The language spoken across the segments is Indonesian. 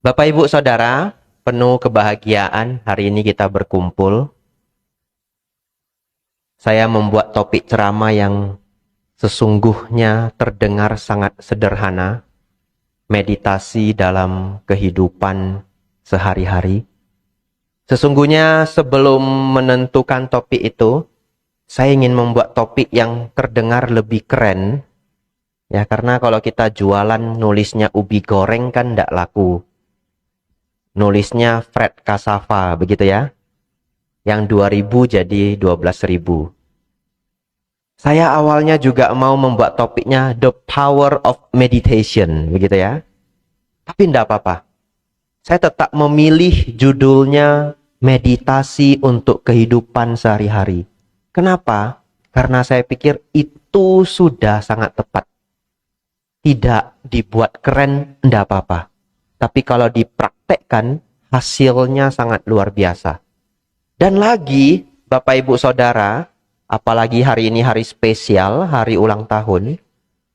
Bapak Ibu Saudara, penuh kebahagiaan hari ini kita berkumpul. Saya membuat topik ceramah yang sesungguhnya terdengar sangat sederhana, meditasi dalam kehidupan sehari-hari. Sesungguhnya sebelum menentukan topik itu, saya ingin membuat topik yang terdengar lebih keren. Ya, karena kalau kita jualan nulisnya ubi goreng kan tidak laku. Nulisnya Fred Cassava, begitu ya. Yang 2000 jadi 12.000. Saya awalnya juga mau membuat topiknya The Power of Meditation, begitu ya. Tapi tidak apa-apa. Saya tetap memilih judulnya Meditasi untuk Kehidupan Sehari-hari. Kenapa? Karena saya pikir itu sudah sangat tepat. Tidak dibuat keren, tidak apa-apa. Tapi kalau dipraktekkan, hasilnya sangat luar biasa. Dan lagi, Bapak Ibu Saudara, apalagi hari ini hari spesial, hari ulang tahun,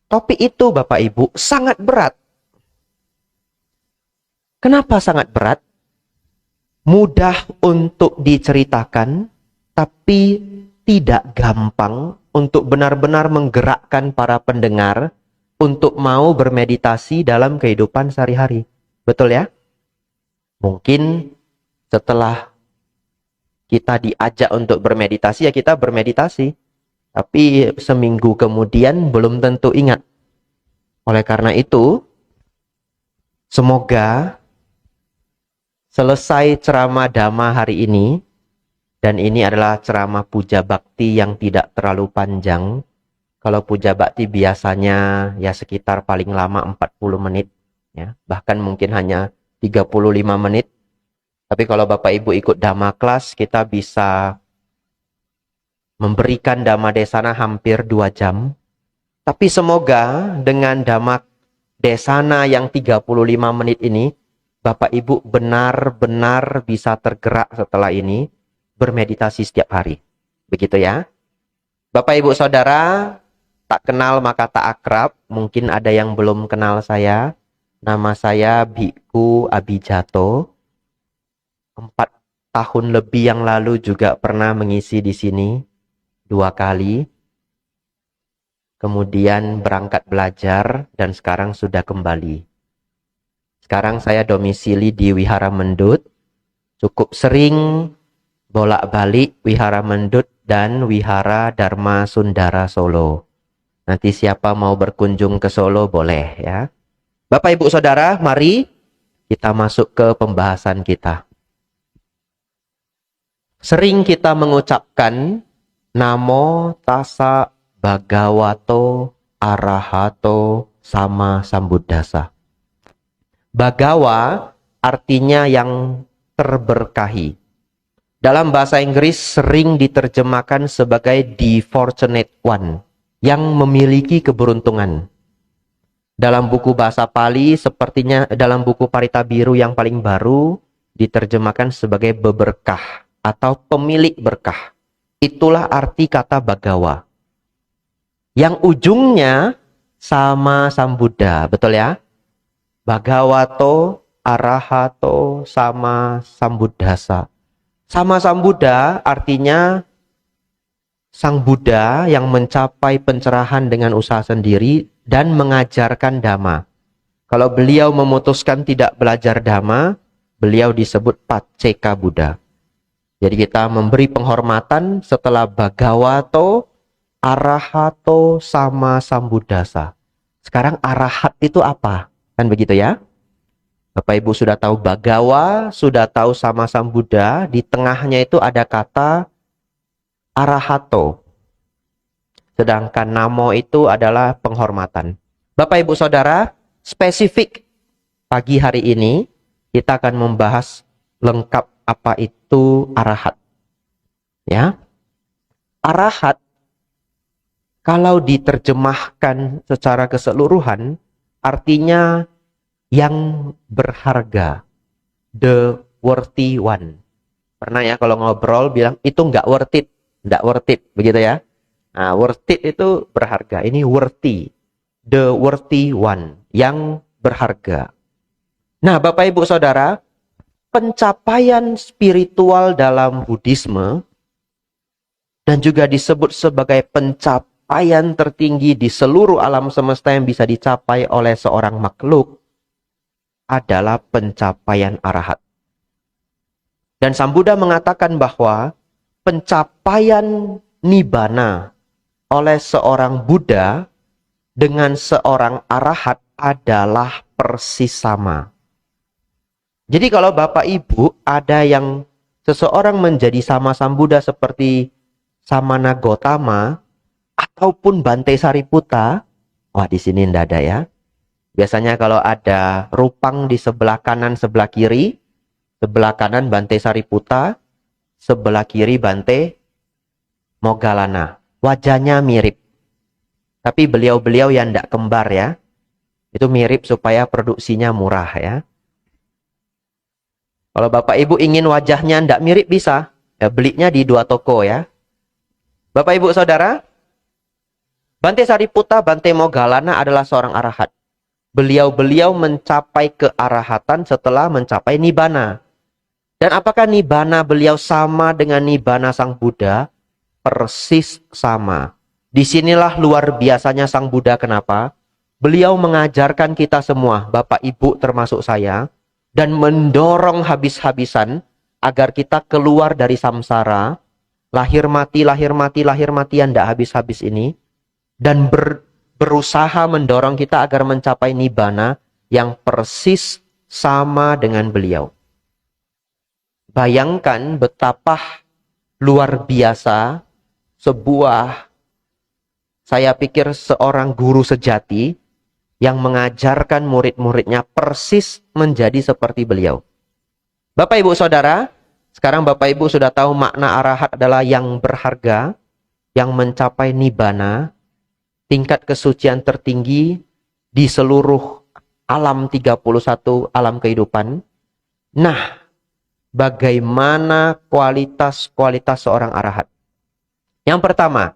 topik itu Bapak Ibu sangat berat. Kenapa sangat berat? Mudah untuk diceritakan, tapi tidak gampang untuk benar-benar menggerakkan para pendengar untuk mau bermeditasi dalam kehidupan sehari-hari. Betul ya? Mungkin setelah kita diajak untuk bermeditasi, ya kita bermeditasi. Tapi seminggu kemudian belum tentu ingat. Oleh karena itu, semoga selesai ceramah Dhamma hari ini, dan ini adalah ceramah puja bakti yang tidak terlalu panjang. Kalau puja bakti biasanya ya sekitar paling lama 40 menit. Ya, bahkan mungkin hanya 35 menit. Tapi kalau Bapak Ibu ikut Dhamma kelas, kita bisa memberikan Dhamma Desana hampir 2 jam. Tapi semoga dengan Dhamma Desana yang 35 menit ini, Bapak Ibu benar-benar bisa tergerak setelah ini, bermeditasi setiap hari. Begitu ya. Bapak Ibu Saudara, tak kenal maka tak akrab. Mungkin ada yang belum kenal saya. Nama saya Bhikkhu Abhijato. 4 tahun lebih yang lalu juga pernah mengisi di sini 2 kali. Kemudian berangkat belajar dan sekarang sudah kembali. Sekarang saya domisili di Wihara Mendut. Cukup sering bolak-balik Wihara Mendut dan Wihara Dharma Sundara Solo. Nanti siapa mau berkunjung ke Solo boleh ya. Bapak Ibu Saudara, mari kita masuk ke pembahasan kita. Sering kita mengucapkan Namo Tassa Bhagavato Arahato Sama Sambuddhassa. Bhagawa artinya yang terberkahi. Dalam bahasa Inggris sering diterjemahkan sebagai the fortunate one, yang memiliki keberuntungan. Dalam buku bahasa Pali, sepertinya dalam buku Parita Biru yang paling baru, diterjemahkan sebagai beberkah atau pemilik berkah. Itulah arti kata Bhagawa. Yang ujungnya sama Sambuddha, betul ya? Bhagavato, Arahato, sama Sambuddhassa. Sama Sambuddha artinya Sang Buddha yang mencapai pencerahan dengan usaha sendiri dan mengajarkan Dhamma. Kalau beliau memutuskan tidak belajar Dhamma, beliau disebut Pacceka Buddha. Jadi kita memberi penghormatan setelah Bhagavato, Arahato, sama Sambuddhassa. Sekarang arahat itu apa? Kan begitu ya? Bapak Ibu sudah tahu Bhagawa, sudah tahu sama Sambuddha, di tengahnya itu ada kata Arahato. Sedangkan Namo itu adalah penghormatan. Bapak Ibu Saudara, spesifik pagi hari ini kita akan membahas lengkap apa itu arahat. Ya. Arahat kalau diterjemahkan secara keseluruhan artinya yang berharga, the worthy one. Pernah ya kalau ngobrol bilang itu nggak worth it, begitu ya. Nah, worth it itu berharga. Ini worthy. The worthy one. Yang berharga. Nah, Bapak Ibu Saudara, pencapaian spiritual dalam Buddhisme dan juga disebut sebagai pencapaian tertinggi di seluruh alam semesta yang bisa dicapai oleh seorang makhluk adalah pencapaian arahat. Dan Sang Buddha mengatakan bahwa pencapaian nibbana oleh seorang Buddha dengan seorang arahat adalah persis sama. Jadi kalau Bapak Ibu ada yang seseorang menjadi sama Sang Buddha seperti Samana Gotama ataupun Bante Sariputta, wah di sini ndak ada ya. Biasanya kalau ada rupang di sebelah kanan, sebelah kiri, sebelah kanan Bante Sariputta, sebelah kiri Bante Moggallana. Wajahnya mirip. Tapi beliau-beliau yang ndak kembar ya. Itu mirip supaya produksinya murah ya. Kalau Bapak Ibu ingin wajahnya ndak mirip bisa. Ya belinya di 2 toko ya. Bapak Ibu Saudara, Bante Sariputta, Bante Moggallana adalah seorang arahat. Beliau-beliau mencapai kearahatan setelah mencapai nibbana. Dan apakah nibbana beliau sama dengan nibbana Sang Buddha? Persis sama. Disinilah luar biasanya Sang Buddha. Kenapa? Beliau mengajarkan kita semua, Bapak Ibu termasuk saya, dan mendorong habis-habisan agar kita keluar dari samsara, lahir mati yang tidak habis-habis ini, dan berusaha mendorong kita agar mencapai nibbana yang persis sama dengan beliau. Bayangkan betapa luar biasa saya pikir seorang guru sejati yang mengajarkan murid-muridnya persis menjadi seperti beliau. Bapak Ibu Saudara, sekarang Bapak Ibu sudah tahu makna arahat adalah yang berharga, yang mencapai nibbana, tingkat kesucian tertinggi di seluruh alam 31 alam kehidupan. Nah, bagaimana kualitas-kualitas seorang arahat? Yang pertama,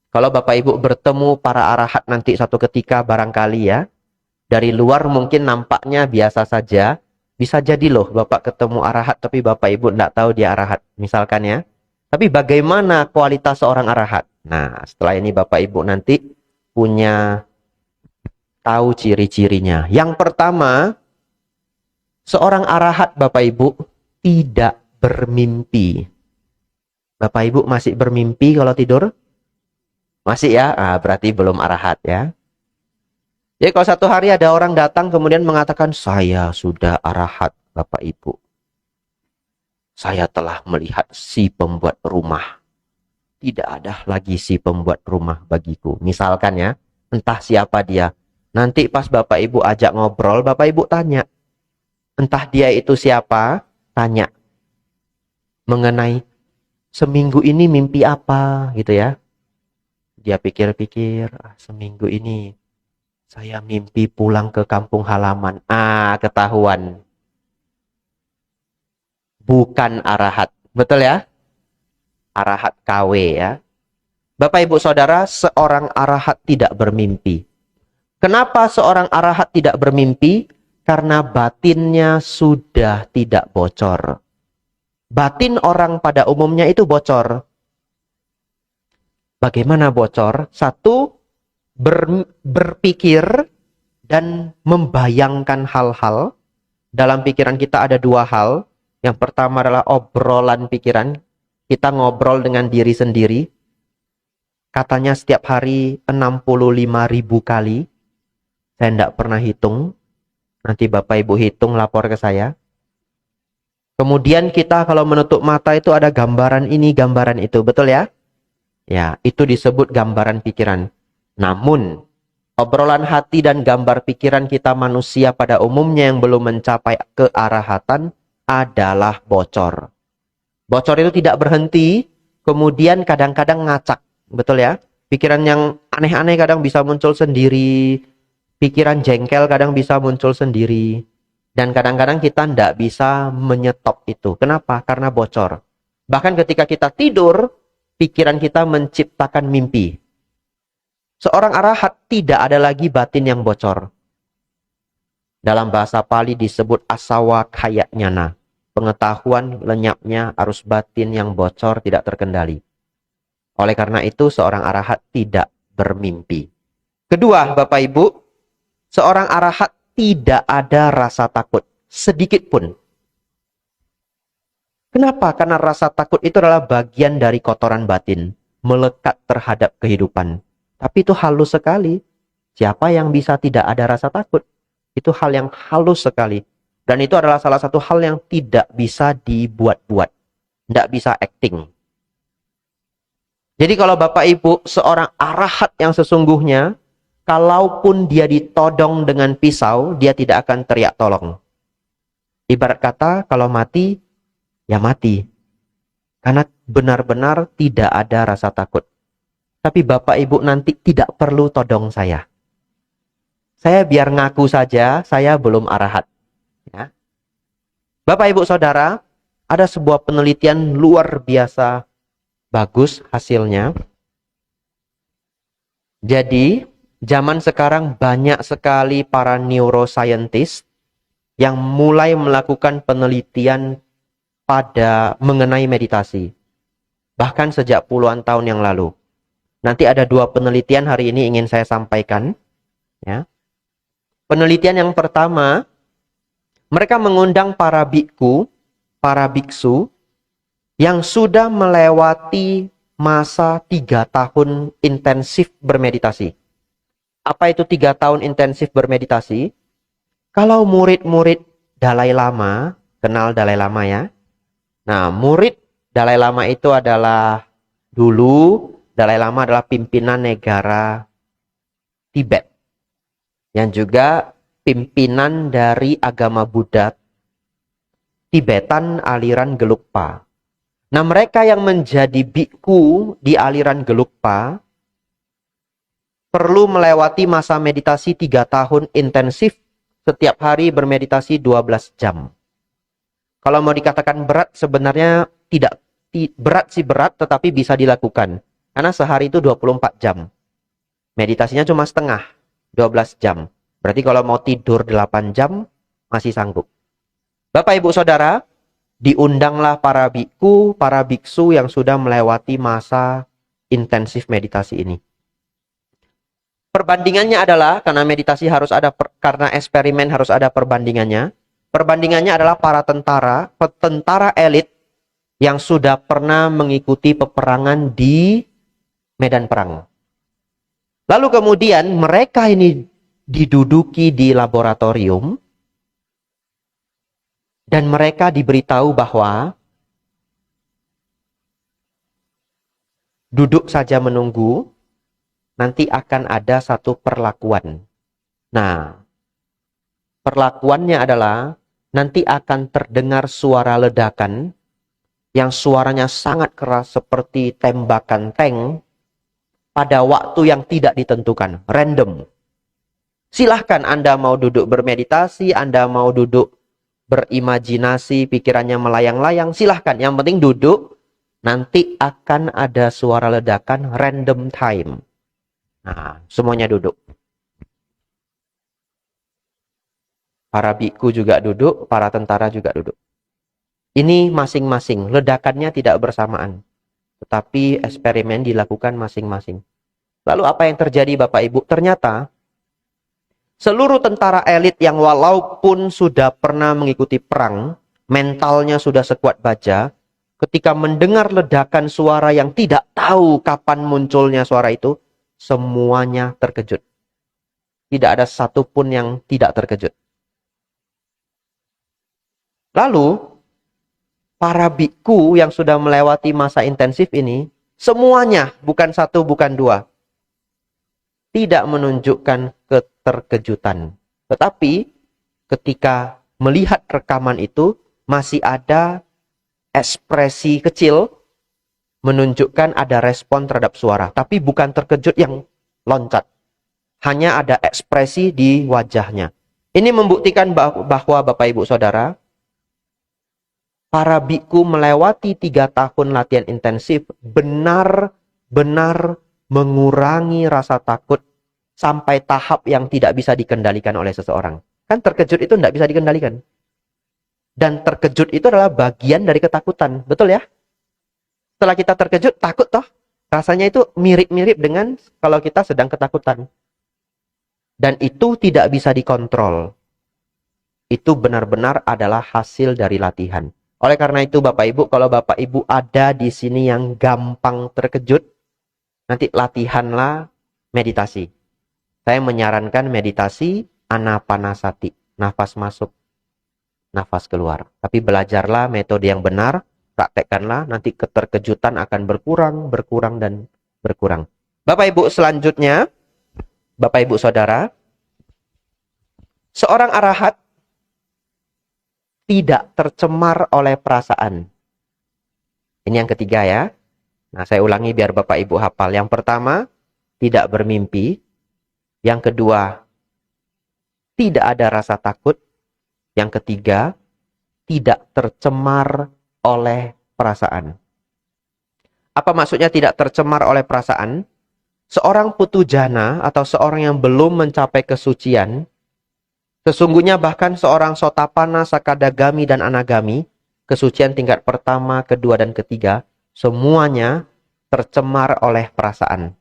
kalau Bapak Ibu bertemu para arahat nanti satu ketika barangkali ya, dari luar mungkin nampaknya biasa saja, bisa jadi loh Bapak ketemu arahat tapi Bapak Ibu tidak tahu dia arahat, misalkan ya. Tapi bagaimana kualitas seorang arahat? Nah, setelah ini Bapak Ibu nanti punya tahu ciri-cirinya. Yang pertama, seorang arahat Bapak Ibu tidak bermimpi. Bapak Ibu masih bermimpi kalau tidur? Masih ya? Berarti belum arahat ya. Jadi kalau satu hari ada orang datang kemudian mengatakan, saya sudah arahat Bapak Ibu. Saya telah melihat si pembuat rumah. Tidak ada lagi si pembuat rumah bagiku. Misalkan ya, entah siapa dia. Nanti pas Bapak Ibu ajak ngobrol, Bapak Ibu tanya. Entah dia itu siapa, tanya. Mengenai seminggu ini mimpi apa gitu ya. Dia pikir-pikir, seminggu ini saya mimpi pulang ke kampung halaman. Ketahuan. Bukan arahat. Betul ya? Arahat KW ya. Bapak Ibu Saudara, seorang arahat tidak bermimpi. Kenapa seorang arahat tidak bermimpi? Karena batinnya sudah tidak bocor. Batin orang pada umumnya itu bocor. Bagaimana bocor? Satu, berpikir dan membayangkan hal-hal. Dalam pikiran kita ada 2 hal. Yang pertama adalah obrolan pikiran. Kita ngobrol dengan diri sendiri. Katanya setiap hari 65.000 kali. Saya tidak pernah hitung. Nanti Bapak Ibu hitung, lapor ke saya. Kemudian kita kalau menutup mata itu ada gambaran ini, gambaran itu. Betul ya? Ya, itu disebut gambaran pikiran. Namun, obrolan hati dan gambar pikiran kita manusia pada umumnya yang belum mencapai kearahatan adalah bocor. Bocor itu tidak berhenti, kemudian kadang-kadang ngacak. Betul ya? Pikiran yang aneh-aneh kadang bisa muncul sendiri. Pikiran jengkel kadang bisa muncul sendiri. Dan kadang-kadang kita tidak bisa menyetop itu. Kenapa? Karena bocor. Bahkan ketika kita tidur, pikiran kita menciptakan mimpi. Seorang arahat tidak ada lagi batin yang bocor. Dalam bahasa Pali disebut asawa kaya nyana. Pengetahuan lenyapnya arus batin yang bocor tidak terkendali. Oleh karena itu seorang arahat tidak bermimpi. Kedua, Bapak Ibu, seorang arahat tidak ada rasa takut sedikit pun. Kenapa? Karena rasa takut itu adalah bagian dari kotoran batin, melekat terhadap kehidupan. Tapi itu halus sekali. Siapa yang bisa tidak ada rasa takut? Itu hal yang halus sekali. Dan itu adalah salah satu hal yang tidak bisa dibuat-buat. Tidak bisa acting. Jadi kalau Bapak Ibu seorang arahat yang sesungguhnya, kalaupun dia ditodong dengan pisau, dia tidak akan teriak tolong. Ibarat kata kalau mati, ya mati. Karena benar-benar tidak ada rasa takut. Tapi Bapak Ibu nanti tidak perlu todong saya. Saya biar ngaku saja, saya belum arahat. Ya. Bapak Ibu Saudara, ada sebuah penelitian luar biasa bagus hasilnya. Jadi, zaman sekarang banyak sekali para neuroscientist yang mulai melakukan penelitian pada mengenai meditasi. Bahkan sejak puluhan tahun yang lalu. Nanti ada dua penelitian hari ini ingin saya sampaikan. Ya. Penelitian yang pertama, mereka mengundang para biku, para biksu, yang sudah melewati masa 3 tahun intensif bermeditasi. Apa itu 3 tahun intensif bermeditasi? Kalau murid-murid Dalai Lama, kenal Dalai Lama ya? Nah, murid Dalai Lama itu adalah dulu Dalai Lama adalah pimpinan negara Tibet. Yang juga pimpinan dari agama Buddha Tibetan aliran Gelugpa. Nah, mereka yang menjadi biku di aliran Gelugpa perlu melewati masa meditasi 3 tahun intensif, setiap hari bermeditasi 12 jam. Kalau mau dikatakan berat, sebenarnya tidak berat sih berat, tetapi bisa dilakukan. Karena sehari itu 24 jam. Meditasinya cuma setengah, 12 jam. Berarti kalau mau tidur 8 jam, masih sanggup. Bapak Ibu Saudara, diundanglah para biku, para biksu yang sudah melewati masa intensif meditasi ini. Perbandingannya adalah, karena meditasi harus ada, karena eksperimen harus ada perbandingannya. Perbandingannya adalah para tentara elit yang sudah pernah mengikuti peperangan di medan perang. Lalu kemudian mereka ini diduduki di laboratorium dan mereka diberitahu bahwa duduk saja menunggu, nanti akan ada satu perlakuan. Nah, perlakuannya adalah nanti akan terdengar suara ledakan yang suaranya sangat keras seperti tembakan tank pada waktu yang tidak ditentukan, random. Silahkan Anda mau duduk bermeditasi, Anda mau duduk berimajinasi, pikirannya melayang-layang, silahkan. Yang penting duduk, nanti akan ada suara ledakan random time. Nah, semuanya duduk. Para biku juga duduk, para tentara juga duduk. Ini masing-masing, ledakannya tidak bersamaan. Tetapi eksperimen dilakukan masing-masing. Lalu apa yang terjadi Bapak Ibu? Ternyata seluruh tentara elit yang walaupun sudah pernah mengikuti perang, mentalnya sudah sekuat baja, ketika mendengar ledakan suara yang tidak tahu kapan munculnya suara itu, semuanya terkejut. Tidak ada satupun yang tidak terkejut. Lalu, para biku yang sudah melewati masa intensif ini, semuanya, bukan satu, bukan dua, tidak menunjukkan keterkejutan. Tetapi, ketika melihat rekaman itu, masih ada ekspresi kecil, menunjukkan ada respon terhadap suara. Tapi bukan terkejut yang loncat. Hanya ada ekspresi di wajahnya. Ini membuktikan bahwa Bapak Ibu Saudara, para biku melewati 3 tahun latihan intensif, benar-benar mengurangi rasa takut sampai tahap yang tidak bisa dikendalikan oleh seseorang. Kan terkejut itu tidak bisa dikendalikan. Dan terkejut itu adalah bagian dari ketakutan. Betul ya? Setelah kita terkejut, takut toh. Rasanya itu mirip-mirip dengan kalau kita sedang ketakutan. Dan itu tidak bisa dikontrol. Itu benar-benar adalah hasil dari latihan. Oleh karena itu Bapak Ibu, kalau Bapak Ibu ada di sini yang gampang terkejut, nanti latihanlah meditasi. Saya menyarankan meditasi anapanasati, nafas masuk, nafas keluar. Tapi belajarlah metode yang benar, praktekkanlah, nanti keterkejutan akan berkurang, dan berkurang. Bapak Ibu selanjutnya, Bapak Ibu Saudara, seorang arahat tidak tercemar oleh perasaan. Ini yang ketiga ya. Nah, saya ulangi biar Bapak Ibu hafal. Yang pertama, tidak bermimpi. Yang kedua, tidak ada rasa takut. Yang ketiga, tidak tercemar oleh perasaan. Apa maksudnya tidak tercemar oleh perasaan? Seorang putu jana atau seorang yang belum mencapai kesucian, sesungguhnya bahkan seorang sotapana, sakadagami, dan anagami, kesucian tingkat pertama, kedua, dan ketiga, semuanya tercemar oleh perasaan.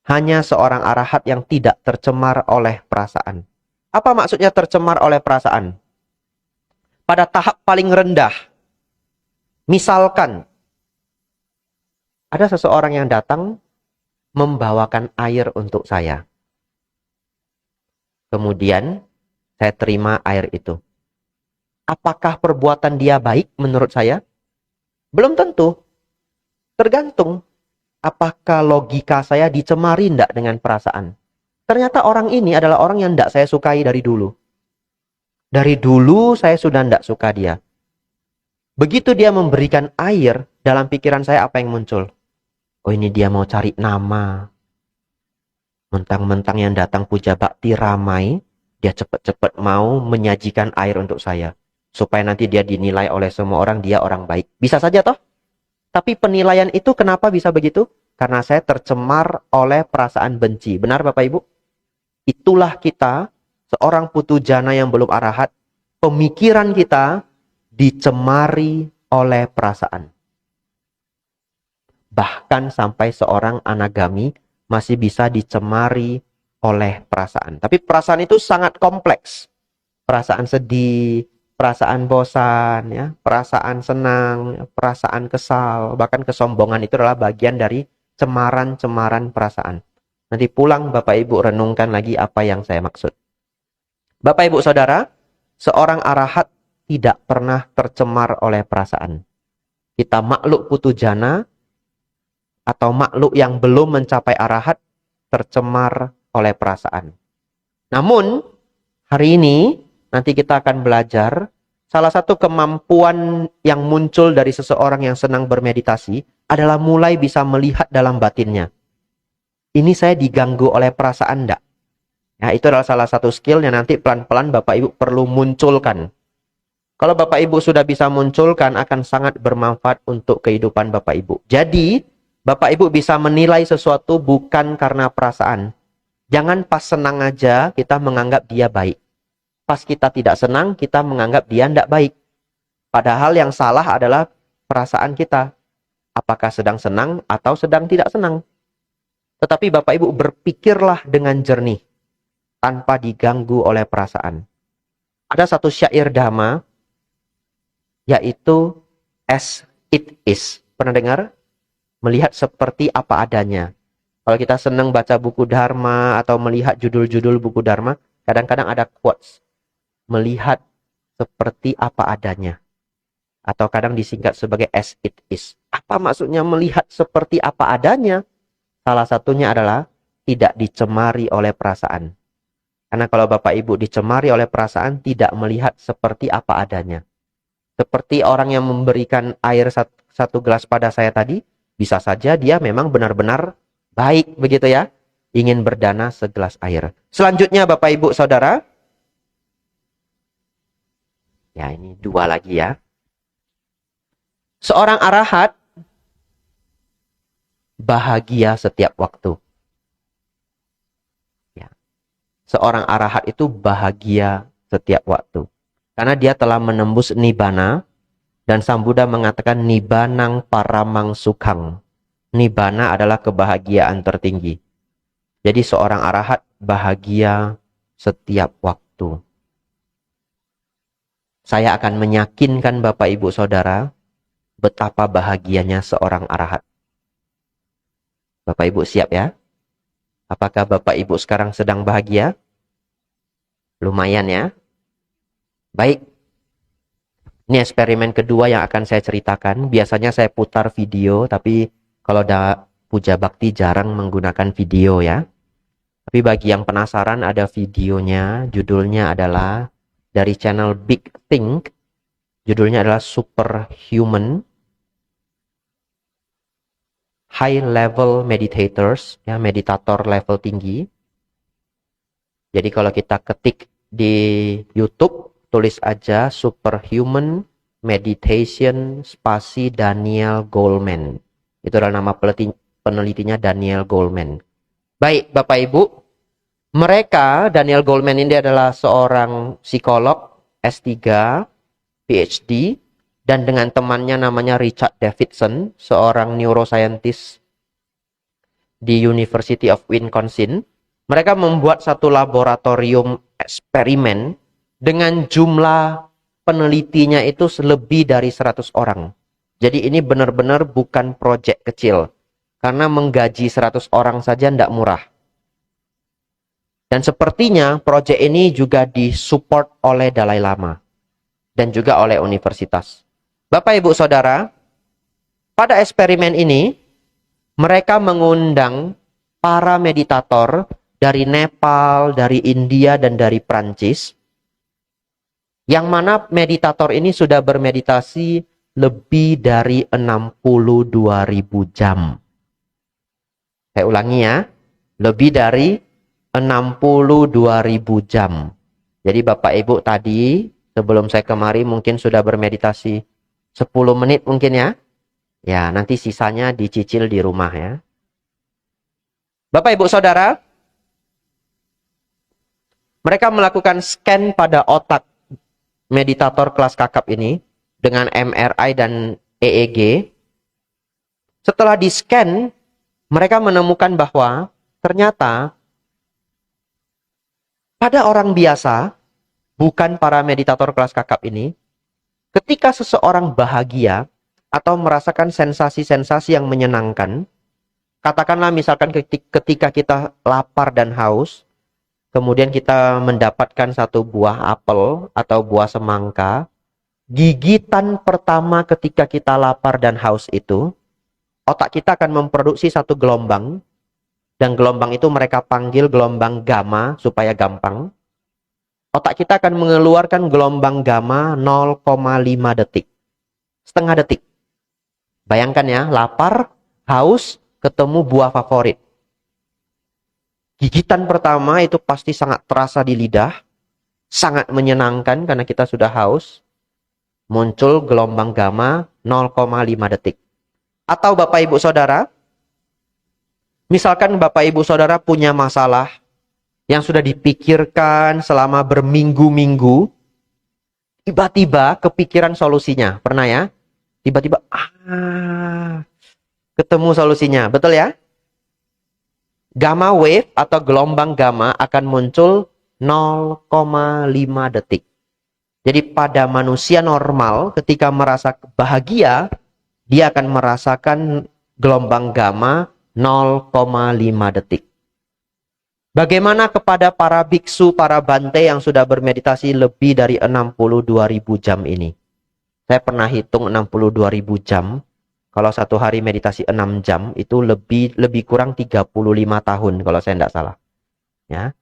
Hanya seorang arahat yang tidak tercemar oleh perasaan. Apa maksudnya tercemar oleh perasaan? Pada tahap paling rendah, misalkan ada seseorang yang datang membawakan air untuk saya. Kemudian saya terima air itu. Apakah perbuatan dia baik menurut saya? Belum tentu. Tergantung. Apakah logika saya dicemari tidak dengan perasaan? Ternyata orang ini adalah orang yang tidak saya sukai dari dulu. Dari dulu saya sudah tidak suka dia. Begitu dia memberikan air, dalam pikiran saya apa yang muncul? Oh, ini dia mau cari nama. Mentang-mentang yang datang puja bakti ramai, dia cepat-cepat mau menyajikan air untuk saya. Supaya nanti dia dinilai oleh semua orang, dia orang baik. Bisa saja toh? Tapi penilaian itu kenapa bisa begitu? Karena saya tercemar oleh perasaan benci. Benar Bapak Ibu? Itulah kita, seorang putu jana yang belum arahat, pemikiran kita dicemari oleh perasaan. Bahkan sampai seorang anagami masih bisa dicemari oleh perasaan. Tapi perasaan itu sangat kompleks. Perasaan sedih, perasaan bosan, ya, perasaan senang, perasaan kesal, bahkan kesombongan itu adalah bagian dari cemaran-cemaran perasaan. Nanti pulang Bapak Ibu renungkan lagi apa yang saya maksud. Bapak Ibu Saudara, seorang arahat tidak pernah tercemar oleh perasaan. Kita makhluk putu jana atau makhluk yang belum mencapai arahat tercemar oleh perasaan. Namun, hari ini nanti kita akan belajar salah satu kemampuan yang muncul dari seseorang yang senang bermeditasi adalah mulai bisa melihat dalam batinnya. Ini saya diganggu oleh perasaan enggak? Ya, itu adalah salah satu skill yang nanti pelan-pelan Bapak Ibu perlu munculkan. Kalau Bapak Ibu sudah bisa munculkan, akan sangat bermanfaat untuk kehidupan Bapak Ibu. Jadi, Bapak Ibu bisa menilai sesuatu bukan karena perasaan. Jangan pas senang aja kita menganggap dia baik. Pas kita tidak senang, kita menganggap dia tidak baik. Padahal yang salah adalah perasaan kita. Apakah sedang senang atau sedang tidak senang. Tetapi Bapak Ibu berpikirlah dengan jernih, tanpa diganggu oleh perasaan. Ada satu syair dhamma, yaitu as it is. Pernah dengar? Melihat seperti apa adanya. Kalau kita senang baca buku Dharma atau melihat judul-judul buku Dharma, kadang-kadang ada quotes. Melihat seperti apa adanya. Atau kadang disingkat sebagai as it is. Apa maksudnya melihat seperti apa adanya? Salah satunya adalah tidak dicemari oleh perasaan. Karena kalau Bapak Ibu dicemari oleh perasaan, tidak melihat seperti apa adanya. Seperti orang yang memberikan air satu gelas pada saya tadi, bisa saja dia memang benar-benar baik, begitu ya. Ingin berdana segelas air. Selanjutnya Bapak Ibu Saudara. Ya, ini dua lagi ya. Seorang arahat bahagia setiap waktu. Ya. Seorang arahat itu bahagia setiap waktu. Karena dia telah menembus nibbana. Dan Sang Buddha mengatakan nibbanang paramang sukhang. Nibbana adalah kebahagiaan tertinggi. Jadi seorang arahat bahagia setiap waktu. Saya akan meyakinkan Bapak Ibu Saudara betapa bahagianya seorang arahat. Bapak Ibu siap ya? Apakah Bapak Ibu sekarang sedang bahagia? Lumayan ya? Baik. Ini eksperimen kedua yang akan saya ceritakan. Biasanya saya putar video, tapi kalau puja bakti jarang menggunakan video ya. Tapi bagi yang penasaran ada videonya, judulnya adalah dari channel Big Think. Judulnya adalah Superhuman High Level Meditators, ya, meditator level tinggi. Jadi kalau kita ketik di YouTube, tulis aja Superhuman Meditation spasi Daniel Goleman. Itu adalah nama penelitinya Daniel Goleman. Baik, Bapak Ibu. Mereka, Daniel Goleman ini adalah seorang psikolog S3, PhD. Dan dengan temannya namanya Richard Davidson, seorang neuroscientist di University of Wisconsin. Mereka membuat satu laboratorium eksperimen dengan jumlah penelitinya itu lebih dari 100 orang. Jadi ini benar-benar bukan proyek kecil. Karena menggaji 100 orang saja tidak murah. Dan sepertinya proyek ini juga disupport oleh Dalai Lama. Dan juga oleh universitas. Bapak Ibu Saudara, pada eksperimen ini, mereka mengundang para meditator dari Nepal, dari India, dan dari Prancis. Yang mana meditator ini sudah bermeditasi lebih dari 62.000 jam. Saya ulangi ya, lebih dari 62.000 jam. Jadi Bapak Ibu tadi, sebelum saya kemari mungkin sudah bermeditasi 10 menit mungkin ya. Ya, nanti sisanya dicicil di rumah ya. Bapak Ibu Saudara, mereka melakukan scan pada otak meditator kelas kakap ini dengan MRI dan EEG. Setelah di-scan, mereka menemukan bahwa ternyata pada orang biasa, bukan para meditator kelas kakap ini, ketika seseorang bahagia atau merasakan sensasi-sensasi yang menyenangkan, katakanlah misalkan ketika kita lapar dan haus, kemudian kita mendapatkan satu buah apel atau buah semangka, gigitan pertama ketika kita lapar dan haus itu, otak kita akan memproduksi satu gelombang, dan gelombang itu mereka panggil gelombang gamma supaya gampang. Otak kita akan mengeluarkan gelombang gamma 0,5 detik. Setengah detik. Bayangkan ya, lapar, haus, ketemu buah favorit. Gigitan pertama itu pasti sangat terasa di lidah, sangat menyenangkan karena kita sudah haus. Muncul gelombang gamma 0,5 detik. Atau Bapak Ibu Saudara, misalkan Bapak Ibu Saudara punya masalah yang sudah dipikirkan selama berminggu-minggu, tiba-tiba kepikiran solusinya. Pernah ya? Tiba-tiba, ketemu solusinya. Betul ya? Gamma wave atau gelombang gamma akan muncul 0,5 detik. Jadi pada manusia normal ketika merasa bahagia, dia akan merasakan gelombang gamma 0,5 detik. Bagaimana kepada para biksu, para bante yang sudah bermeditasi lebih dari 62.000 jam ini? Saya pernah hitung 62.000 jam. Kalau satu hari meditasi 6 jam, itu lebih kurang 35 tahun kalau saya tidak salah. Ya.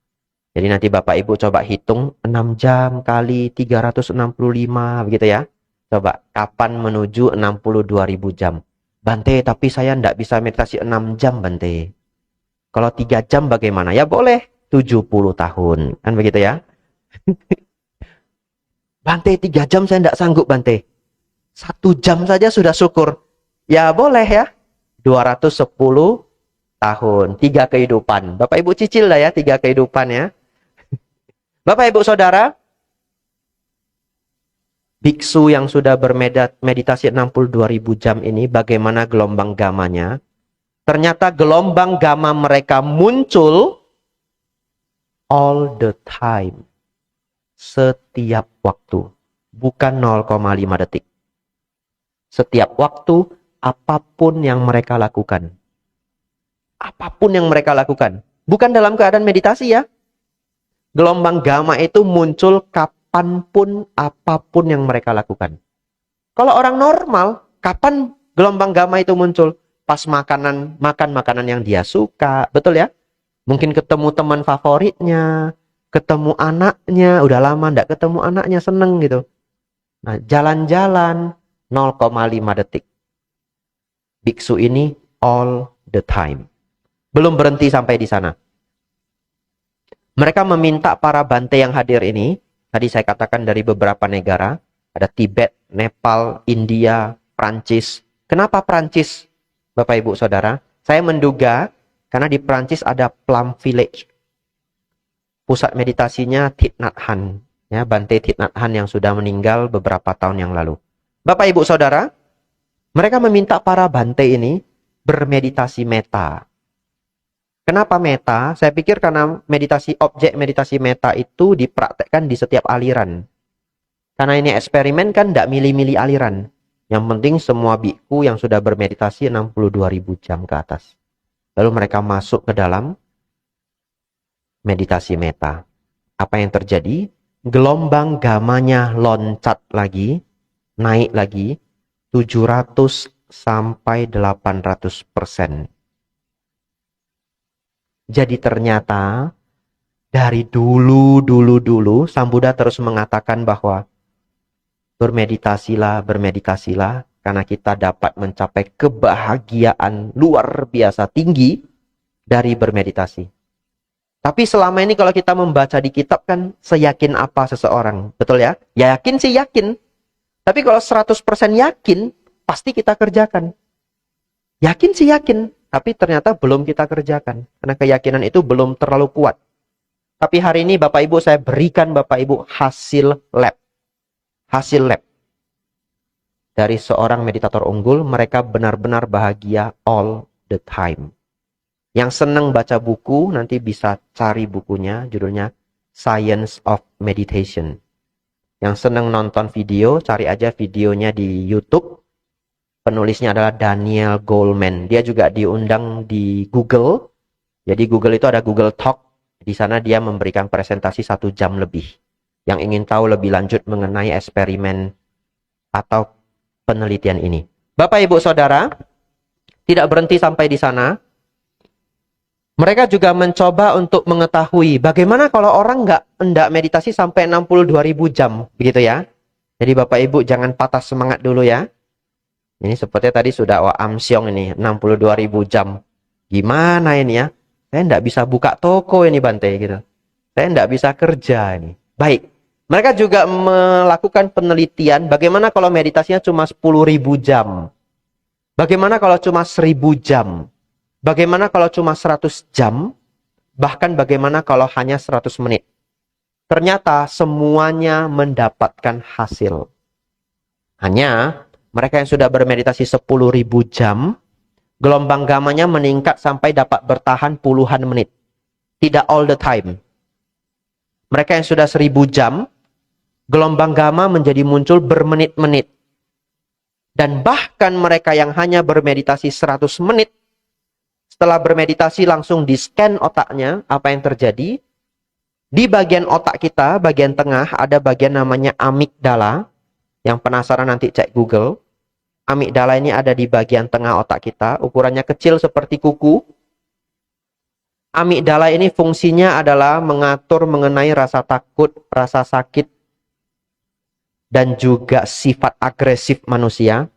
Jadi nanti Bapak Ibu coba hitung 6 jam kali 365, begitu ya. Coba, kapan menuju 62.000 jam? Bante, tapi saya tidak bisa meditasi 6 jam, Bante. Kalau 3 jam bagaimana? Ya boleh, 70 tahun. Kan begitu ya. Bante, 3 jam saya tidak sanggup, Bante. 1 jam saja sudah syukur. Ya boleh ya. 210 tahun. 3 kehidupan. Bapak Ibu cicil lah ya 3 kehidupan ya. Bapak Ibu Saudara, biksu yang sudah bermeditasi 62.000 jam ini, bagaimana gelombang gamanya? Ternyata gelombang gamma mereka muncul all the time. Setiap waktu. Bukan 0,5 detik. Setiap waktu, apapun yang mereka lakukan. Apapun yang mereka lakukan. Bukan dalam keadaan meditasi ya. Gelombang gamma itu muncul kapanpun, apapun yang mereka lakukan. Kalau orang normal, kapan gelombang gamma itu muncul? Pas makan makanan yang dia suka. Betul ya? Mungkin ketemu teman favoritnya, ketemu anaknya, udah lama nggak ketemu anaknya, seneng gitu. Nah, jalan-jalan 0,5 detik. Biksu ini all the time. Belum berhenti sampai di sana. Mereka meminta para bante yang hadir ini, tadi saya katakan dari beberapa negara, ada Tibet, Nepal, India, Prancis. Kenapa Prancis, Bapak Ibu Saudara? Saya menduga karena di Prancis ada Plum Village. Pusat meditasinya Thich Nhat Hanh, ya, Bante Thich Nhat Hanh yang sudah meninggal beberapa tahun yang lalu. Bapak Ibu Saudara, mereka meminta para bante ini bermeditasi meta. Kenapa meta? Saya pikir karena objek meditasi meta itu dipraktekkan di setiap aliran. Karena ini eksperimen kan tidak milih-milih aliran. Yang penting semua biku yang sudah bermeditasi 62.000 jam ke atas. Lalu mereka masuk ke dalam meditasi meta. Apa yang terjadi? Gelombang gamanya loncat lagi, naik lagi, 700 sampai 800%. Jadi ternyata dari dulu Sang Buddha terus mengatakan bahwa bermeditasilah karena kita dapat mencapai kebahagiaan luar biasa tinggi dari bermeditasi. Tapi selama ini kalau kita membaca di kitab kan seyakin apa seseorang, betul ya? Ya yakin sih yakin. Tapi kalau 100% yakin, pasti kita kerjakan. Yakin sih yakin. Tapi ternyata belum kita kerjakan. Karena keyakinan itu belum terlalu kuat. Tapi hari ini Bapak Ibu saya berikan Bapak Ibu hasil lab. Hasil lab. Dari seorang meditator unggul, mereka benar-benar bahagia all the time. Yang senang baca buku, nanti bisa cari bukunya, judulnya Science of Meditation. Yang senang nonton video, cari aja videonya di YouTube. Penulisnya adalah Daniel Goleman. Dia juga diundang di Google. Jadi Google itu ada Google Talk. Di sana dia memberikan presentasi 1 jam lebih. Yang ingin tahu lebih lanjut mengenai eksperimen atau penelitian ini. Bapak Ibu Saudara, tidak berhenti sampai di sana. Mereka juga mencoba untuk mengetahui bagaimana kalau orang nggak meditasi sampai 62.000 jam. Begitu ya. Jadi Bapak Ibu jangan patah semangat dulu ya. Ini sepertinya tadi sudah Am Siong ini, 62.000 jam. Gimana ini ya? Saya tidak bisa buka toko ini Bante gitu. Saya tidak bisa kerja ini. Baik. Mereka juga melakukan penelitian bagaimana kalau meditasinya cuma 10.000 jam. Bagaimana kalau cuma 1.000 jam. Bagaimana kalau cuma 100 jam. Bahkan bagaimana kalau hanya 100 menit. Ternyata semuanya mendapatkan hasil. Hanya mereka yang sudah bermeditasi 10.000 jam, gelombang gamanya meningkat sampai dapat bertahan puluhan menit. Tidak all the time. Mereka yang sudah 1.000 jam, gelombang gamma menjadi muncul bermenit-menit. Dan bahkan mereka yang hanya bermeditasi 100 menit, setelah bermeditasi langsung di-scan otaknya, apa yang terjadi? Di bagian otak kita, bagian tengah, ada bagian namanya amigdala. Yang penasaran nanti cek Google. Amigdala ini ada di bagian tengah otak kita. Ukurannya kecil seperti kuku. Amigdala ini fungsinya adalah mengatur mengenai rasa takut, rasa sakit, dan juga sifat agresif manusia.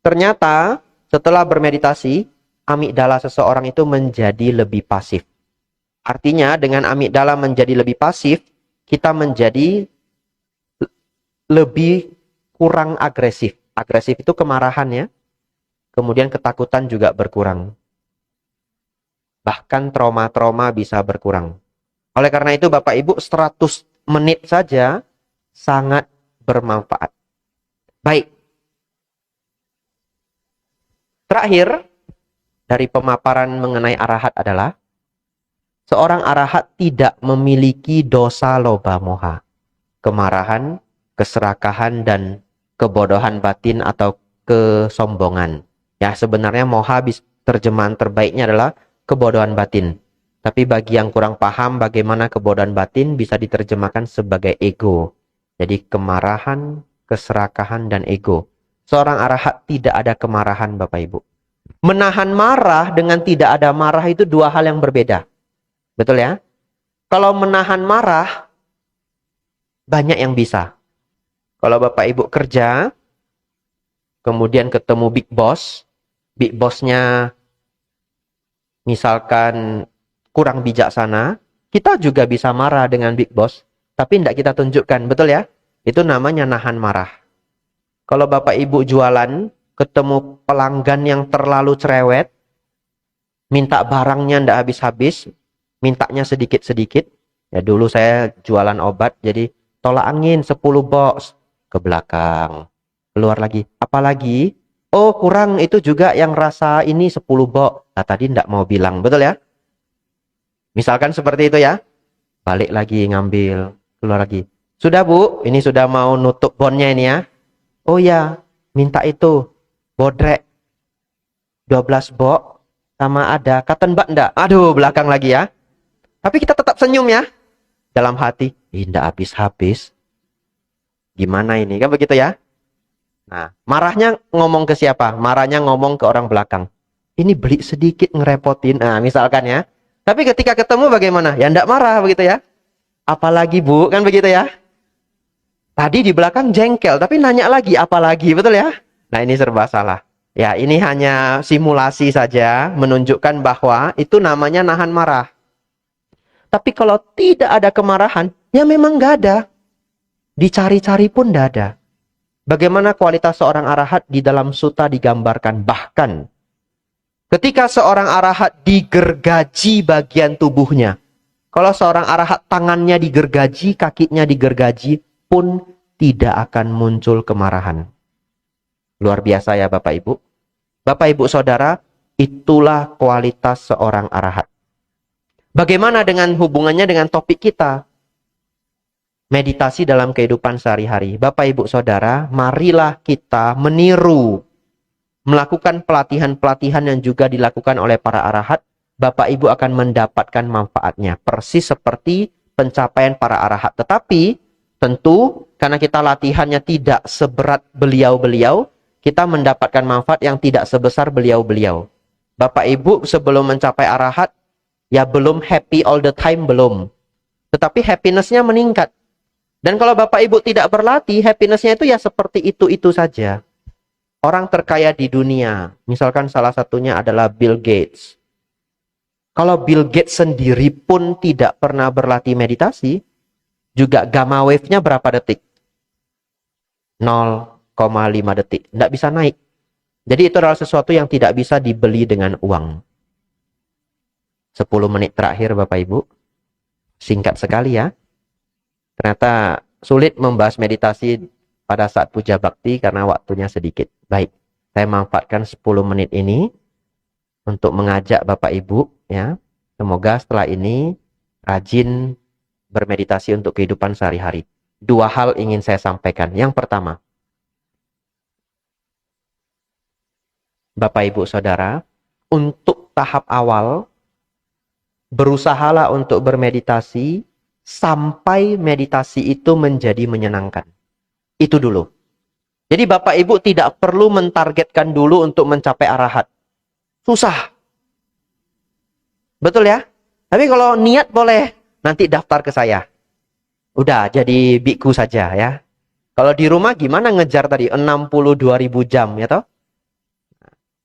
Ternyata setelah bermeditasi, amigdala seseorang itu menjadi lebih pasif. Artinya dengan amigdala menjadi lebih pasif, kita menjadi lebih kurang agresif. Agresif itu kemarahan ya. Kemudian ketakutan juga berkurang. Bahkan trauma-trauma bisa berkurang. Oleh karena itu Bapak Ibu 100 menit saja sangat bermanfaat. Baik. Terakhir dari pemaparan mengenai arahat adalah seorang arahat tidak memiliki dosa loba moha, kemarahan, keserakahan, dan kebodohan batin atau kesombongan. Ya, sebenarnya moha terjemahan terbaiknya adalah kebodohan batin. Tapi bagi yang kurang paham bagaimana kebodohan batin bisa diterjemahkan sebagai ego. Jadi kemarahan, keserakahan, dan ego. Seorang arahat tidak ada kemarahan, Bapak Ibu. Menahan marah dengan tidak ada marah itu dua hal yang berbeda. Betul ya? Kalau menahan marah, banyak yang bisa. Kalau Bapak Ibu kerja, kemudian ketemu big bossnya misalkan kurang bijaksana, kita juga bisa marah dengan big boss, tapi tidak kita tunjukkan, betul ya? Itu namanya nahan marah. Kalau Bapak Ibu jualan, ketemu pelanggan yang terlalu cerewet, minta barangnya tidak habis-habis, mintanya sedikit-sedikit. Ya dulu saya jualan obat, jadi tolak angin 10 box ke belakang. Keluar lagi. Apalagi? Oh kurang itu juga yang rasa ini 10 box. Nah, tadi tidak mau bilang, betul ya? Misalkan seperti itu ya. Balik lagi ngambil, keluar lagi. Sudah Bu, ini sudah mau nutup bonnya ini ya. Oh ya, minta itu bodrek 12 box sama ada cotton bud enggak? Aduh, belakang lagi ya. Tapi kita tetap senyum ya. Dalam hati, enggak habis-habis. Gimana ini? Kan begitu ya? Nah, marahnya ngomong ke siapa? Marahnya ngomong ke orang belakang. Ini beli sedikit ngerepotin. Nah, misalkan ya. Tapi ketika ketemu bagaimana? Ya enggak marah begitu ya. Apalagi Bu, kan begitu ya. Tadi di belakang jengkel, tapi nanya lagi apalagi, betul ya? Nah, ini serba salah. Ya, ini hanya simulasi saja menunjukkan bahwa itu namanya nahan marah. Tapi kalau tidak ada kemarahan, ya memang nggak ada. Dicari-cari pun nggak ada. Bagaimana kualitas seorang arahat di dalam sutta digambarkan. Bahkan ketika seorang arahat digergaji bagian tubuhnya. Kalau seorang arahat tangannya digergaji, kakinya digergaji, pun tidak akan muncul kemarahan. Luar biasa ya Bapak Ibu. Bapak Ibu Saudara, itulah kualitas seorang arahat. Bagaimana dengan hubungannya dengan topik kita? Meditasi dalam kehidupan sehari-hari. Bapak Ibu Saudara, marilah kita meniru, melakukan pelatihan-pelatihan yang juga dilakukan oleh para arahat. Bapak Ibu akan mendapatkan manfaatnya. Persis seperti pencapaian para arahat. Tetapi tentu karena kita latihannya tidak seberat beliau-beliau, kita mendapatkan manfaat yang tidak sebesar beliau-beliau. Bapak Ibu sebelum mencapai arahat, ya belum happy all the time, belum. Tetapi happiness-nya meningkat. Dan kalau Bapak Ibu tidak berlatih, happiness-nya itu ya seperti itu-itu saja. Orang terkaya di dunia, misalkan salah satunya adalah Bill Gates. Kalau Bill Gates sendiri pun tidak pernah berlatih meditasi, juga gamma wave-nya berapa detik? 0,5 detik. Tidak bisa naik. Jadi itu adalah sesuatu yang tidak bisa dibeli dengan uang. 10 menit terakhir Bapak Ibu. Singkat sekali ya. Ternyata sulit membahas meditasi pada saat puja bakti karena waktunya sedikit. Baik, saya manfaatkan 10 menit ini untuk mengajak Bapak Ibu ya. Semoga setelah ini rajin bermeditasi untuk kehidupan sehari-hari. 2 hal ingin saya sampaikan. Yang pertama, Bapak Ibu Saudara, untuk tahap awal berusahalah untuk bermeditasi sampai meditasi itu menjadi menyenangkan. Itu dulu. Jadi Bapak Ibu tidak perlu mentargetkan dulu untuk mencapai arahat. Susah. Betul ya? Tapi kalau niat boleh, nanti daftar ke saya. Udah jadi biku saja ya. Kalau di rumah gimana ngejar tadi 62.000 jam ya toh?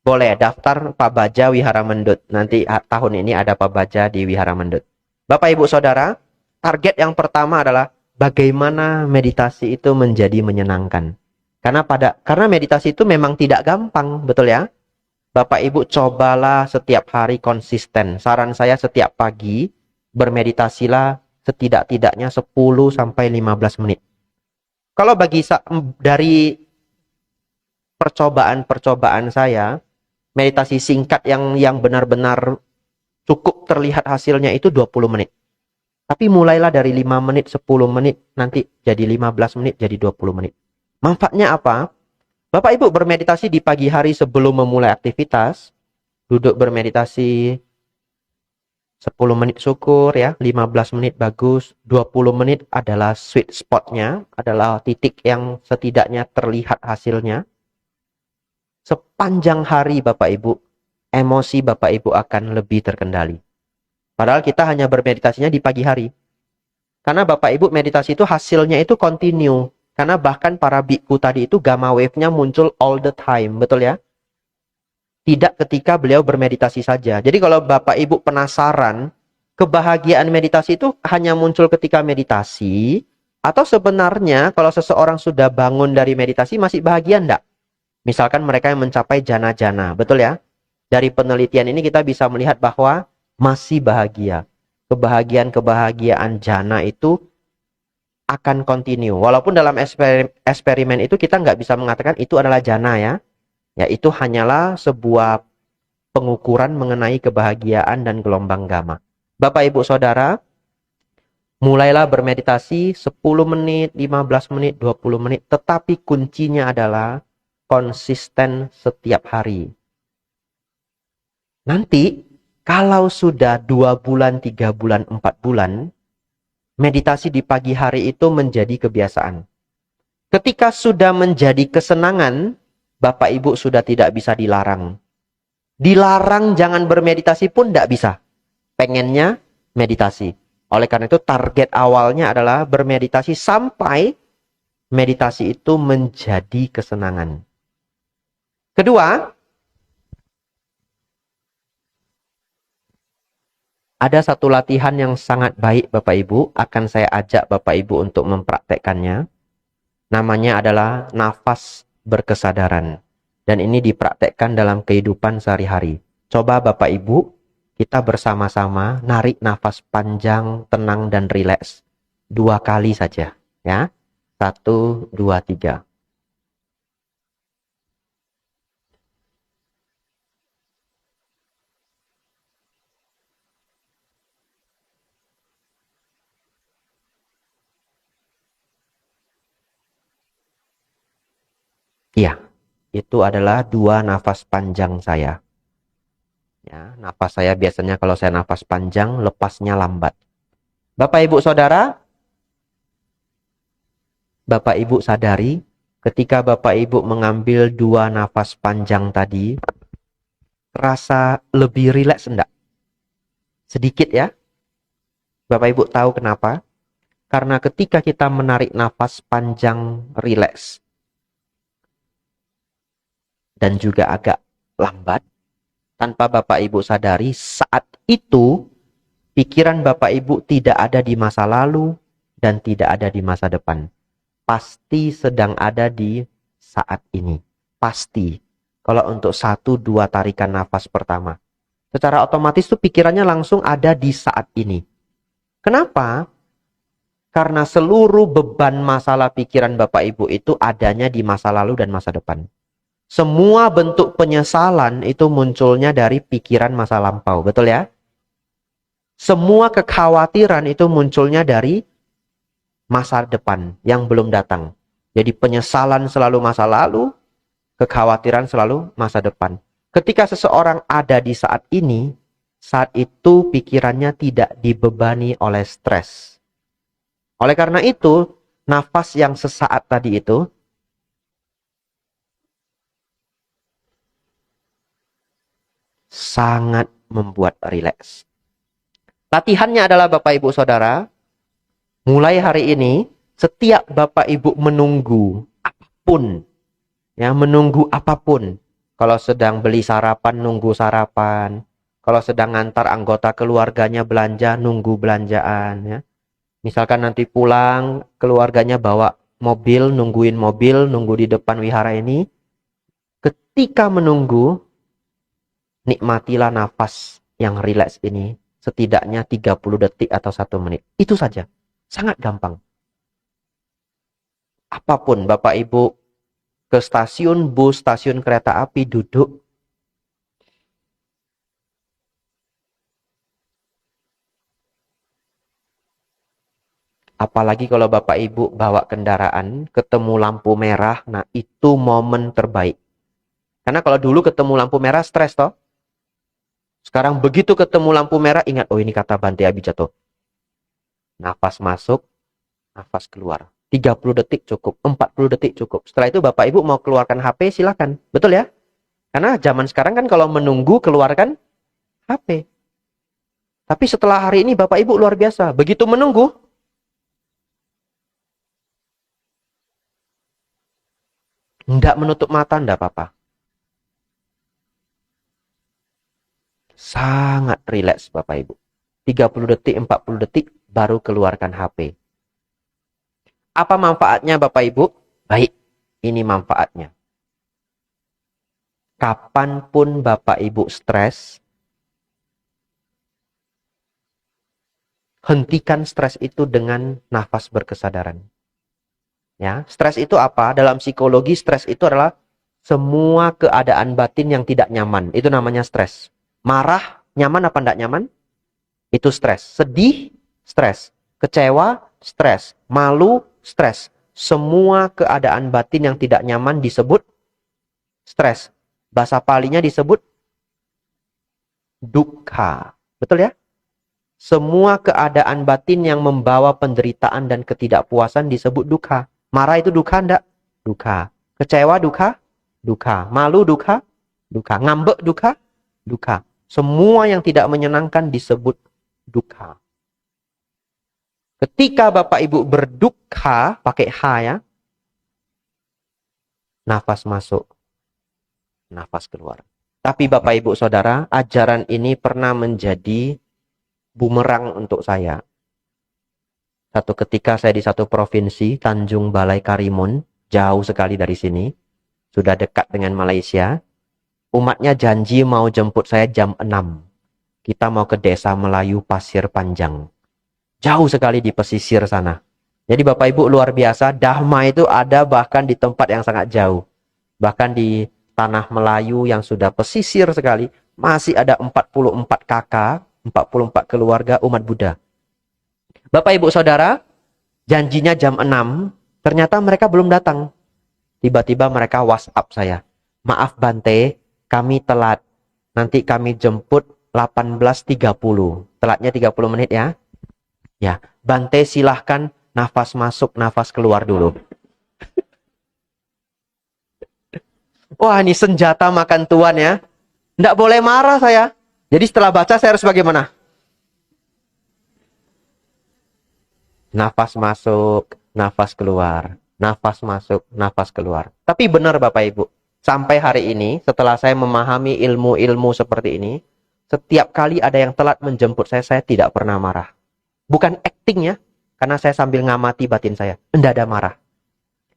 Boleh daftar Pak Baja Wihara Mendut. Nanti tahun ini ada Pak Baja di Wihara Mendut. Bapak Ibu Saudara, target yang pertama adalah bagaimana meditasi itu menjadi menyenangkan. Karena meditasi itu memang tidak gampang, betul ya? Bapak Ibu cobalah setiap hari konsisten. Saran saya setiap pagi bermeditasilah setidak-tidaknya 10 sampai 15 menit. Kalau dari percobaan saya, meditasi singkat yang benar-benar cukup terlihat hasilnya itu 20 menit. Tapi mulailah dari 5 menit, 10 menit, nanti jadi 15 menit, jadi 20 menit. Manfaatnya apa? Bapak Ibu bermeditasi di pagi hari sebelum memulai aktivitas, duduk bermeditasi 10 menit syukur ya, 15 menit bagus, 20 menit adalah sweet spotnya, adalah titik yang setidaknya terlihat hasilnya. Sepanjang hari Bapak Ibu, emosi Bapak Ibu akan lebih terkendali. Padahal kita hanya bermeditasinya di pagi hari. Karena Bapak Ibu meditasi itu hasilnya itu continue. Karena bahkan para biku tadi itu gamma wave-nya muncul all the time, betul ya? Tidak ketika beliau bermeditasi saja. Jadi kalau Bapak Ibu penasaran, kebahagiaan meditasi itu hanya muncul ketika meditasi, atau sebenarnya kalau seseorang sudah bangun dari meditasi masih bahagia enggak? Misalkan mereka yang mencapai jana-jana, betul ya? Dari penelitian ini kita bisa melihat bahwa masih bahagia. Kebahagiaan jana itu akan continue. Walaupun dalam eksperimen itu kita nggak bisa mengatakan itu adalah jana ya. Ya itu hanyalah sebuah pengukuran mengenai kebahagiaan dan gelombang gamma. Bapak Ibu Saudara, mulailah bermeditasi 10 menit, 15 menit, 20 menit. Tetapi kuncinya adalah konsisten setiap hari. Nanti kalau sudah 2 bulan, 3 bulan, 4 bulan, meditasi di pagi hari itu menjadi kebiasaan. Ketika sudah menjadi kesenangan, Bapak Ibu sudah tidak bisa dilarang. Dilarang jangan bermeditasi pun tidak bisa. Pengennya meditasi. Oleh karena itu target awalnya adalah bermeditasi sampai meditasi itu menjadi kesenangan. Kedua, ada satu latihan yang sangat baik Bapak Ibu, akan saya ajak Bapak Ibu untuk mempraktekkannya. Namanya adalah nafas berkesadaran. Dan ini dipraktekkan dalam kehidupan sehari-hari. Coba Bapak Ibu, kita bersama-sama narik nafas panjang, tenang, dan rileks. 2 kali saja. Ya, 1, 2, 3. Iya, itu adalah 2 nafas panjang saya. Ya, nafas saya biasanya kalau saya nafas panjang, lepasnya lambat. Bapak Ibu Saudara, Bapak Ibu sadari, ketika Bapak Ibu mengambil 2 nafas panjang tadi, terasa lebih rileks enggak? Sedikit ya. Bapak Ibu tahu kenapa? Karena ketika kita menarik nafas panjang rileks, dan juga agak lambat, tanpa Bapak Ibu sadari, saat itu pikiran Bapak Ibu tidak ada di masa lalu dan tidak ada di masa depan. Pasti sedang ada di saat ini. Pasti. Kalau untuk 1, 2 tarikan nafas pertama. Secara otomatis tuh pikirannya langsung ada di saat ini. Kenapa? Karena seluruh beban masalah pikiran Bapak Ibu itu adanya di masa lalu dan masa depan. Semua bentuk penyesalan itu munculnya dari pikiran masa lampau, betul ya? Semua kekhawatiran itu munculnya dari masa depan yang belum datang. Jadi penyesalan selalu masa lalu, kekhawatiran selalu masa depan. Ketika seseorang ada di saat ini, saat itu pikirannya tidak dibebani oleh stres. Oleh karena itu, nafas yang sesaat tadi itu sangat membuat rileks. Latihannya adalah Bapak Ibu Saudara, mulai hari ini, setiap Bapak Ibu menunggu apapun, ya menunggu apapun. Kalau sedang beli sarapan, nunggu sarapan. Kalau sedang ngantar anggota keluarganya belanja, nunggu belanjaan. Ya. Misalkan nanti pulang, keluarganya bawa mobil, nunggu di depan wihara ini. Ketika menunggu, nikmatilah nafas yang rileks ini. Setidaknya 30 detik atau 1 menit. Itu saja. Sangat gampang. Apapun Bapak Ibu ke stasiun bus, stasiun kereta api, duduk. Apalagi kalau Bapak Ibu bawa kendaraan, ketemu lampu merah, nah itu momen terbaik. Karena kalau dulu ketemu lampu merah, stres toh. Sekarang begitu ketemu lampu merah, ingat, oh ini kata Bante Abhijatto. Nafas masuk, nafas keluar. 30 detik cukup, 40 detik cukup. Setelah itu Bapak Ibu mau keluarkan HP, silakan. Betul ya? Karena zaman sekarang kan kalau menunggu, keluarkan HP. Tapi setelah hari ini Bapak Ibu luar biasa. Begitu menunggu, enggak menutup mata, enggak apa-apa. Sangat rileks Bapak Ibu. 30 detik, 40 detik baru keluarkan HP. Apa manfaatnya Bapak Ibu? Baik, ini manfaatnya. Kapanpun Bapak Ibu stres, hentikan stres itu dengan nafas berkesadaran. Ya, stres itu apa? Dalam psikologi, stres itu adalah semua keadaan batin yang tidak nyaman. Itu namanya stres. Marah, nyaman apa enggak nyaman? Itu stres. Sedih, stres. Kecewa, stres. Malu, stres. Semua keadaan batin yang tidak nyaman disebut stres. Bahasa palinya disebut dukkha. Betul ya? Semua keadaan batin yang membawa penderitaan dan ketidakpuasan disebut dukkha. Marah itu dukkha enggak? Dukkha. Kecewa dukkha? Dukkha. Malu dukkha? Dukkha. Ngambek dukkha? Dukkha. Semua yang tidak menyenangkan disebut dukkha. Ketika Bapak Ibu berdukha, pakai H ya, nafas masuk, nafas keluar. Tapi Bapak Ibu Saudara, ajaran ini pernah menjadi bumerang untuk saya. Satu ketika saya di satu provinsi, Tanjung Balai Karimun, jauh sekali dari sini, sudah dekat dengan Malaysia. Umatnya janji mau jemput saya jam 6. Kita mau ke desa Melayu Pasir Panjang. Jauh sekali di pesisir sana. Jadi Bapak Ibu luar biasa, Dhamma itu ada bahkan di tempat yang sangat jauh. Bahkan di tanah Melayu yang sudah pesisir sekali, masih ada 44 kakak, 44 keluarga umat Buddha. Bapak Ibu Saudara, janjinya jam 6, ternyata mereka belum datang. Tiba-tiba mereka WhatsApp saya. Maaf Bante, kami telat. Nanti kami jemput 18.30. Telatnya 30 menit ya. Ya, Bante silahkan nafas masuk, nafas keluar dulu. Wah, ini senjata makan tuan ya. Nggak boleh marah saya. Jadi setelah baca saya harus bagaimana? Nafas masuk, nafas keluar. Nafas masuk, nafas keluar. Tapi benar Bapak Ibu. Sampai hari ini, setelah saya memahami ilmu-ilmu seperti ini, setiap kali ada yang telat menjemput saya tidak pernah marah. Bukan acting ya, karena saya sambil ngamati batin saya. Enggak ada marah.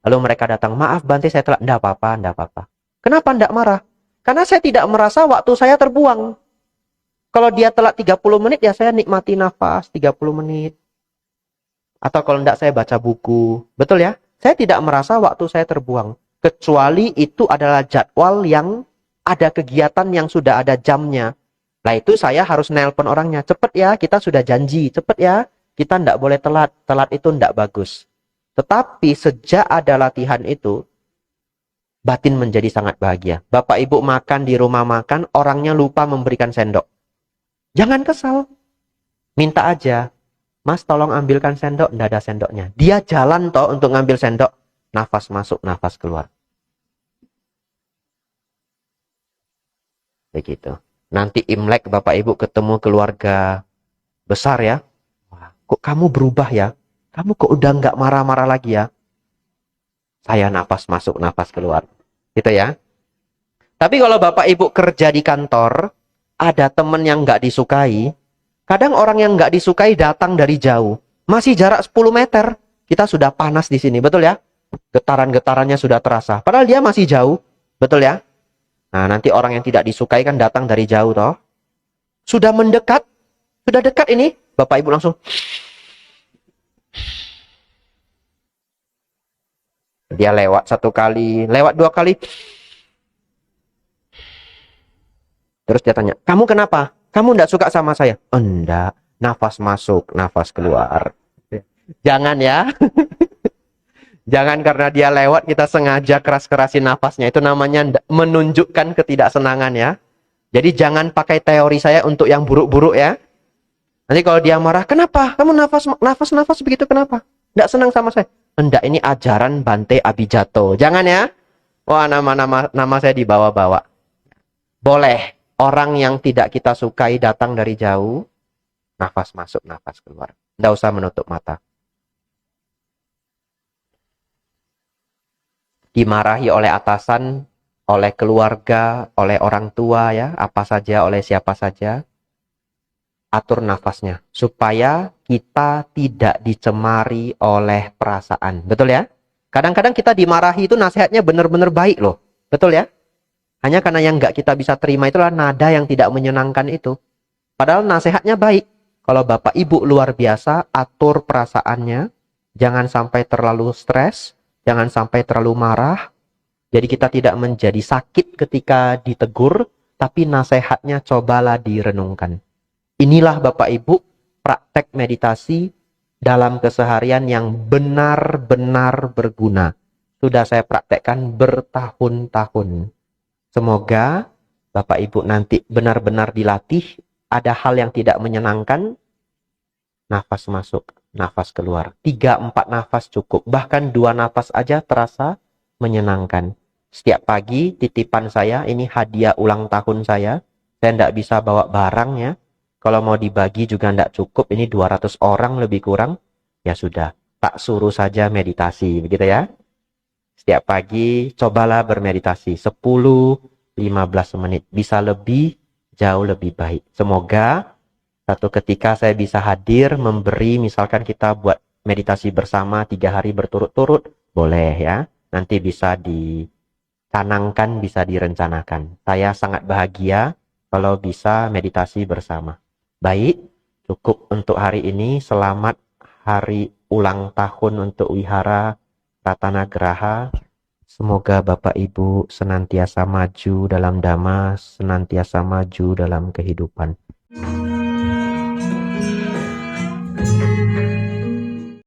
Lalu mereka datang, maaf Bante saya telat. Enggak apa-apa, enggak apa-apa. Kenapa enggak marah? Karena saya tidak merasa waktu saya terbuang. Kalau dia telat 30 menit, ya saya nikmati nafas 30 menit. Atau kalau enggak saya baca buku. Betul ya? Saya tidak merasa waktu saya terbuang. Kecuali itu adalah jadwal yang ada kegiatan yang sudah ada jamnya. Nah itu saya harus nelpon orangnya. Cepet ya, kita sudah janji. Cepet ya, kita ndak boleh telat. Telat itu ndak bagus. Tetapi sejak ada latihan itu, batin menjadi sangat bahagia. Bapak Ibu makan di rumah makan, orangnya lupa memberikan sendok. Jangan kesal. Minta aja. Mas tolong ambilkan sendok, ndak ada sendoknya. Dia jalan toh untuk ngambil sendok. Nafas masuk, nafas keluar. Begitu. Nanti Imlek Bapak Ibu ketemu keluarga besar ya. Wah, kok kamu berubah ya? Kamu kok udah nggak marah-marah lagi ya? Saya nafas masuk, nafas keluar. Gitu ya. Tapi kalau Bapak Ibu kerja di kantor, ada teman yang nggak disukai. Kadang orang yang nggak disukai datang dari jauh. Masih jarak 10 meter. Kita sudah panas di sini, betul ya? Getaran-getarannya sudah terasa. Padahal dia masih jauh. Betul ya? Nah, nanti orang yang tidak disukai kan datang dari jauh toh. Sudah mendekat. Sudah dekat ini. Bapak Ibu langsung. Dia lewat 1 kali. Lewat 2 kali. Terus dia tanya, kamu kenapa? Kamu enggak suka sama saya? Enggak. Nafas masuk, nafas keluar. Jangan ya. Jangan karena dia lewat kita sengaja keras-kerasin nafasnya. Itu namanya menunjukkan ketidaksenangan ya. Jadi jangan pakai teori saya untuk yang buruk-buruk ya. Nanti kalau dia marah, kenapa? Kamu nafas begitu kenapa? Enggak senang sama saya. Enggak, ini ajaran Bante Abhijato. Jangan ya. Wah, nama saya dibawa-bawa. Boleh. Orang yang tidak kita sukai datang dari jauh, nafas masuk, nafas keluar. Tidak usah menutup mata. Dimarahi oleh atasan, oleh keluarga, oleh orang tua, ya, apa saja, oleh siapa saja. Atur nafasnya, supaya kita tidak dicemari oleh perasaan. Betul ya? Kadang-kadang kita dimarahi itu nasihatnya benar-benar baik loh. Betul ya? Hanya karena yang nggak kita bisa terima itulah nada yang tidak menyenangkan itu. Padahal nasihatnya baik. Kalau Bapak Ibu luar biasa, atur perasaannya. Jangan sampai terlalu stres. Jangan sampai terlalu marah. Jadi kita tidak menjadi sakit ketika ditegur. Tapi nasihatnya cobalah direnungkan. Inilah Bapak Ibu praktek meditasi dalam keseharian yang benar-benar berguna. Sudah saya praktekkan bertahun-tahun. Semoga Bapak Ibu nanti benar-benar dilatih. Ada hal yang tidak menyenangkan. Nafas masuk, nafas keluar. 3-4 nafas cukup. Bahkan 2 nafas aja terasa menyenangkan. Setiap pagi titipan saya, ini hadiah ulang tahun saya. Saya tidak bisa bawa barangnya. Kalau mau dibagi juga tidak cukup. Ini 200 orang lebih kurang. Ya sudah, tak suruh saja meditasi. Begitu ya. Setiap pagi cobalah bermeditasi 10-15 menit. Bisa lebih, jauh lebih baik. Semoga satu ketika saya bisa hadir memberi, misalkan kita buat meditasi bersama 3 hari berturut-turut. Boleh ya. Nanti bisa dicanangkan, bisa direncanakan. Saya sangat bahagia kalau bisa meditasi bersama. Baik, cukup untuk hari ini. Selamat hari ulang tahun untuk Wihara Ratanagraha. Semoga Bapak Ibu senantiasa maju dalam dhamma, senantiasa maju dalam kehidupan.